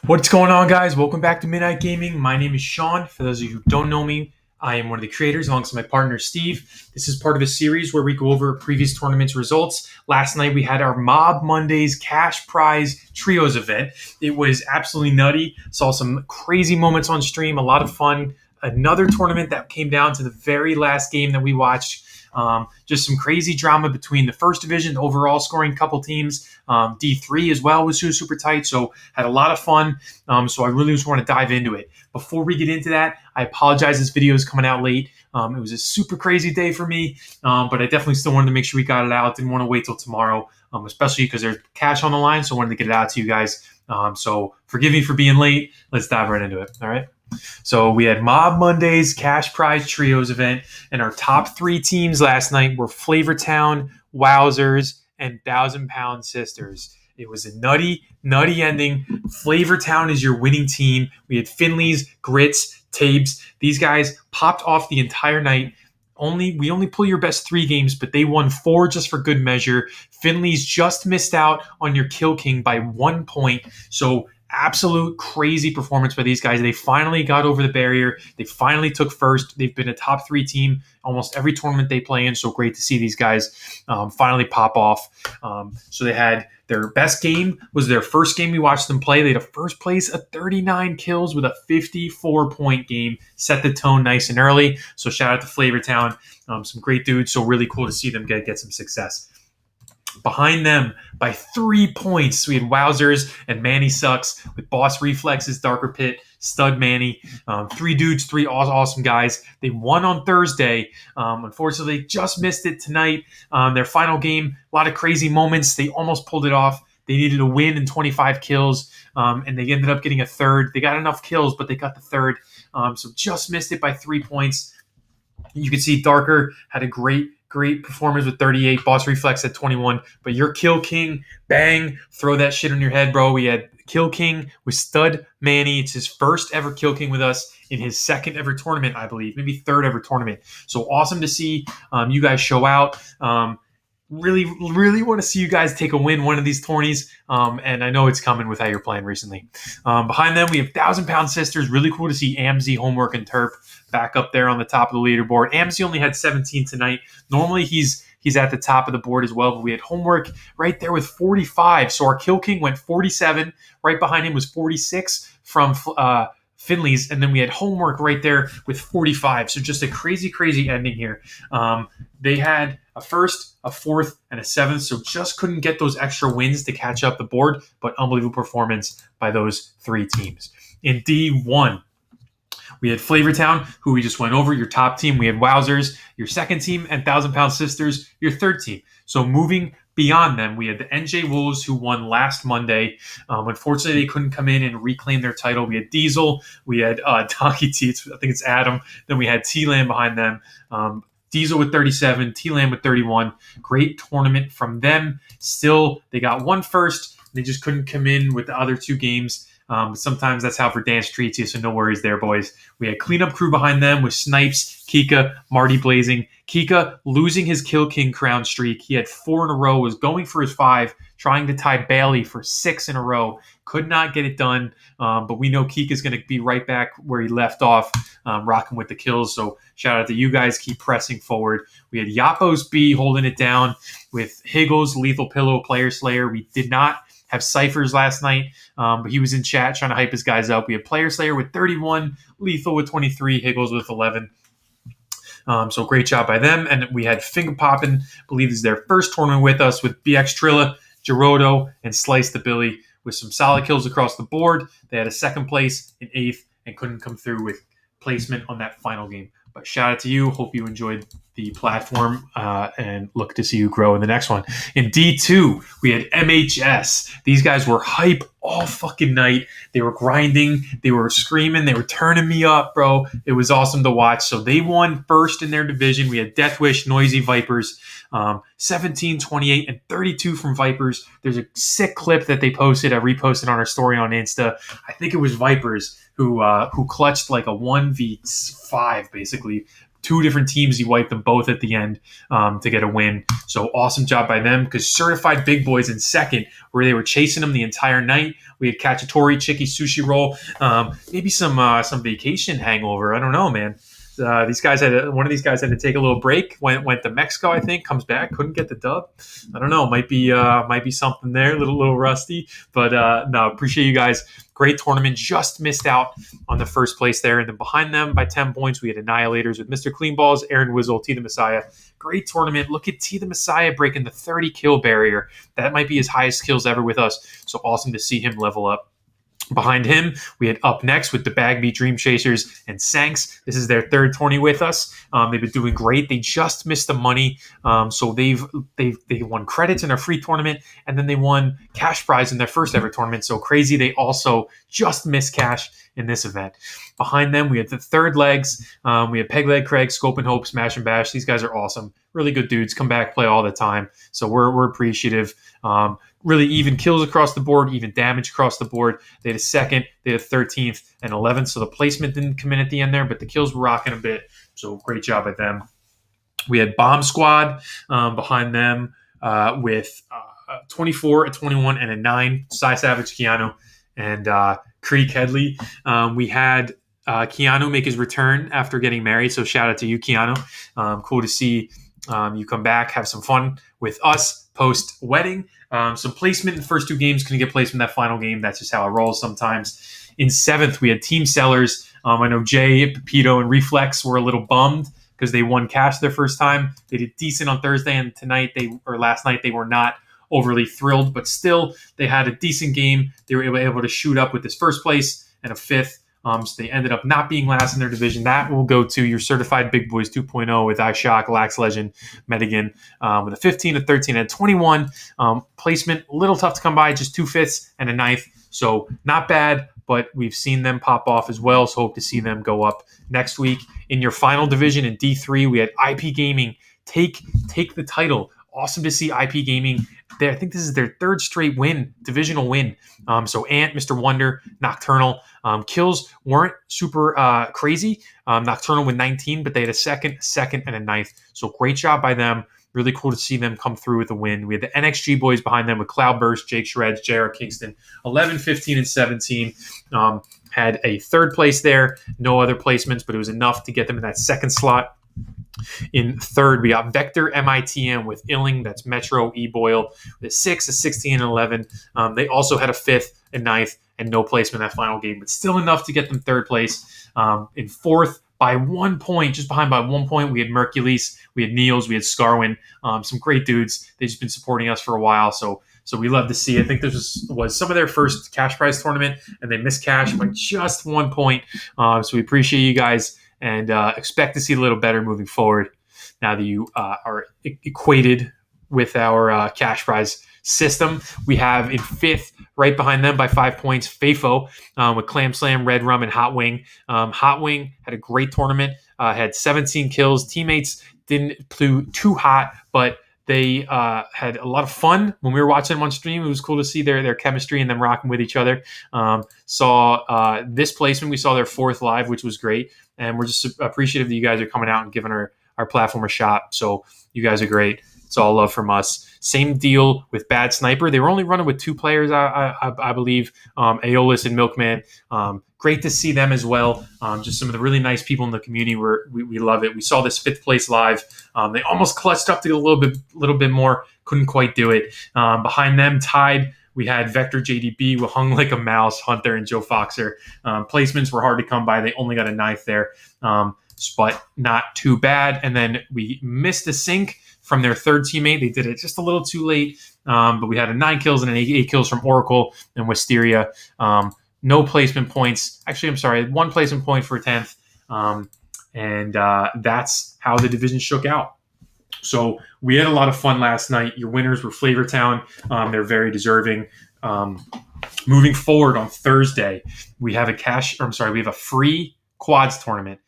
What's going on, guys? Welcome back to Midnight Gaming. My name is Sean. For those of you who don't know me, I am one of the creators alongside my partner, Steve. This is part of a series where we go over previous tournaments results. Last night, we had our Mob Mondays cash prize trios event. It was absolutely nutty. Saw some crazy moments on stream, a lot of fun. Another tournament that came down to the very last game that we watched. Just some crazy drama between the first division, the overall scoring couple teams. D3 as well was super tight, so had a lot of fun. So I really just want to dive into it. Before we get into that, I apologize this video is coming out late. It was a super crazy day for me, but I definitely still wanted to make sure we got it out. Didn't want to wait till tomorrow, especially because there's cash on the line, so I wanted to get it out to you guys. So forgive me for being late. Let's dive right into it. All right. So we had Mob Mondays Cash Prize Trios event, and our top three teams last night were Flavortown, Wowzers, and 1,000-Pound Sisters. It was a nutty ending. Flavortown is your winning team. We had Finley's, Grits, Tabes. These guys popped off the entire night. We only pull your best three games, but they won four just for good measure. Finley's just missed out on your Kill King by 1 point. So absolute crazy performance by these guys. They finally got over the barrier. They finally took first. They've been a top three team almost every tournament they play in. So great to see these guys finally pop off. So they had their best game was their first game we watched them play. They had a first place at 39 kills with a 54-point game. Set the tone nice and early. So shout out to Flavortown. Some great dudes. So really cool to see them get some success. Behind them by 3 points, we had Wowzers and Manny Sucks with Boss Reflexes, Darker Pit, Stud Manny. Three dudes, three awesome guys. They won on Thursday. Unfortunately, they just missed it tonight. Their final game, a lot of crazy moments. They almost pulled it off. They needed a win and 25 kills, and they ended up getting a third. They got enough kills, but they got the third. So just missed it by 3 points. You can see Darker had a great performance with 38. Boss Reflex at 21. But your Kill King, bang, throw that shit on your head, bro. We had Kill King with Stud Manny. It's his first ever Kill King with us in his second ever tournament, I believe. Maybe third ever tournament. So awesome to see you guys show out. Really want to see you guys take a win one of these tourneys. And I know it's coming with how you're playing recently. Behind them, we have 1,000-Pound Sisters. Really cool to see Amzy, Homework, and Terp back up there on the top of the leaderboard. Amzy only had 17 tonight. Normally he's at the top of the board as well, but we had Homework right there with 45. So our Kill King went 47. Right behind him was 46 from Finley's, and then we had Homework right there with 45. So just a crazy ending here. They had a first, a fourth, and a seventh, so just couldn't get those extra wins to catch up the board, but unbelievable performance by those three teams. In D1, we had Flavortown, who we just went over, your top team. We had Wowzers, your second team, and 1,000-Pound Sisters, your third team. So moving beyond them, we had the NJ Wolves, who won last Monday. Unfortunately, they couldn't come in and reclaim their title. We had Diesel, we had Donkey T, I think it's Adam. Then we had T-Lamb behind them. Diesel with 37, T-Lamb with 31. Great tournament from them. Still, they got one first. They just couldn't come in with the other two games. Sometimes that's how Verdansk treats you, so no worries there, boys. We had Cleanup Crew behind them with Snipes, Kika, Marty Blazing. Kika losing his Kill King crown streak. He had 4 in a row, was going for his 5, trying to tie Bailey for 6 in a row. Could not get it done, but we know Kika's going to be right back where he left off, rocking with the kills. So shout out to you guys. Keep pressing forward. We had Yapos B holding it down with Higgles, Lethal Pillow, Player Slayer. We did not have Cyphers last night, but he was in chat trying to hype his guys up. We had Player Slayer with 31, Lethal with 23, Higgles with 11. So great job by them. And we had Finger Poppin', I believe this is their first tournament with us, with BX Trilla, Gerodo, and Slice the Billy with some solid kills across the board. They had a second place in 8th and couldn't come through with placement on that final game. But shout out to you. Hope you enjoyed the platform and look to see you grow in the next one. In D2, we had MHS. These guys were hype all fucking night. They were grinding. They were screaming. They were turning me up, bro. It was awesome to watch. So they won first in their division. We had Death Wish, Noisy Vipers, 17, 28, and 32 from Vipers. There's a sick clip that they posted. I reposted on our story on Insta. I think it was Vipers who clutched like a 1v5, basically. two different teams. He wiped them both at the end to get a win. So awesome job by them, because certified big boys in second, where they were chasing them the entire night. We had Cacciatore, Chicky Sushi Roll, maybe some vacation hangover. I don't know, man. These guys one of these guys had to take a little break. Went to Mexico, I think. Comes back, couldn't get the dub. I don't know. Might be something there. A little rusty, but no. Appreciate you guys. Great tournament. Just missed out on the first place there, and then behind them by 10 points, we had Annihilators with Mr. Clean Balls, Aaron Wizzle, T the Messiah. Great tournament. Look at T the Messiah breaking the 30 kill barrier. That might be his highest kills ever with us. So awesome to see him level up. Behind him, we had Up Next with the Bagby Dream Chasers and Sanks. This is their third tourney with us. They've been doing great. They just missed the money, so they won credits in their free tournament, and then they won cash prize in their first ever tournament. So crazy! They also just missed cash in this event. Behind them, we had the third legs. We had Peg Leg Craig, Scope and Hope, Smash and Bash. These guys are awesome. Really good dudes. Come back, play all the time. So we're appreciative. Really even kills across the board, even damage across the board. They had a second, they had a 13th and 11th. So the placement didn't come in at the end there, but the kills were rocking a bit. So great job at them. We had Bomb Squad behind them with 24, a 21, and a 9. Cy Savage, Keanu, and Creek Headley. We had Keanu make his return after getting married. So shout out to you, Keanu. Cool to see you come back, have some fun with us post-wedding. Some placement in the first two games, couldn't get placement in that final game. That's just how it rolls sometimes. In 7th, we had Team Sellers. I know Jay, Pepito, and Reflex were a little bummed because they won cash their first time. They did decent on Thursday, and last night they were not overly thrilled, but still they had a decent game. They were able to shoot up with this first place and a 5th. So they ended up not being last in their division. That will go to your Certified Big Boys 2.0 with iShock, Lax Legend, Medigan with a 15, a 13, and a 21. Placement, a little tough to come by, just 2 5ths and a 9th. So not bad, but we've seen them pop off as well. So hope to see them go up next week. In your final division in D3, we had IP Gaming take the title. Awesome to see IP Gaming there. I think this is their third straight divisional win. So Ant, Mr. Wonder, Nocturnal. Kills weren't super crazy. Nocturnal with 19, but they had a second, and a 9th. So great job by them. Really cool to see them come through with a win. We had the NXG boys behind them with Cloudburst, Jake Shreds, JR Kingston, 11, 15, and 17. Had a third place there. No other placements, but it was enough to get them in that second slot. In third, we got Vector MITM with Illing, that's Metro E-Boyle, with a 6, a 16, and 11. They also had a 5th, a 9th, and no placement in that final game, but still enough to get them third place. In fourth, by 1 point, just behind by 1 point, we had Mercules, we had Niels, we had Scarwin, some great dudes. They've just been supporting us for a while, so we love to see. I think this was some of their first cash prize tournament, and they missed cash by just 1 point. So we appreciate you guys, and expect to see a little better moving forward now that you are equated with our cash prize system. We have in 5th, right behind them by 5 points, FAFO with Clam Slam, Red Rum, and Hot Wing. Hot Wing had a great tournament, had 17 kills. Teammates didn't do too hot, but they had a lot of fun when we were watching them on stream. It was cool to see their chemistry and them rocking with each other. Saw this placement. We saw their 4th live, which was great. And we're just appreciative that you guys are coming out and giving our platform a shot. So you guys are great. It's all love from us. Same deal with Bad Sniper. They were only running with 2 players, I believe, Aeolus and Milkman. Great to see them as well. Just some of the really nice people in the community. We love it. We saw this 5th place live. They almost clutched up to get a little bit more. Couldn't quite do it. Behind them, tied, we had Vector JDB with Hung Like a Mouse, Hunter, and Joe Foxer. Placements were hard to come by. They only got a 9th there, but not too bad. And then we missed a sync from their third teammate. They did it just a little too late, but we had a 9 kills and an 8 kills from Oracle and Wisteria. No placement points. Actually, I'm sorry, 1 placement point for 10th. And that's how the division shook out. So we had a lot of fun last night. Your winners were Flavortown. They're very deserving. Moving forward on Thursday, we have a free quads tournament.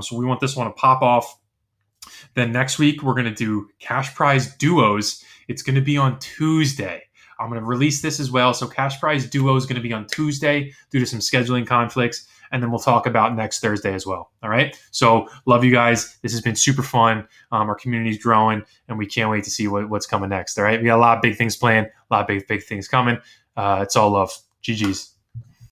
So we want this one to pop off. Then next week, we're going to do cash prize duos. It's going to be on Tuesday. I'm going to release this as well. So Cash Prize Duo is going to be on Tuesday due to some scheduling conflicts. And then we'll talk about next Thursday as well. All right. So love you guys. This has been super fun. Our community is growing, and we can't wait to see what's coming next. All right. We got a lot of big things planned, a lot of big things coming. It's all love. GG's.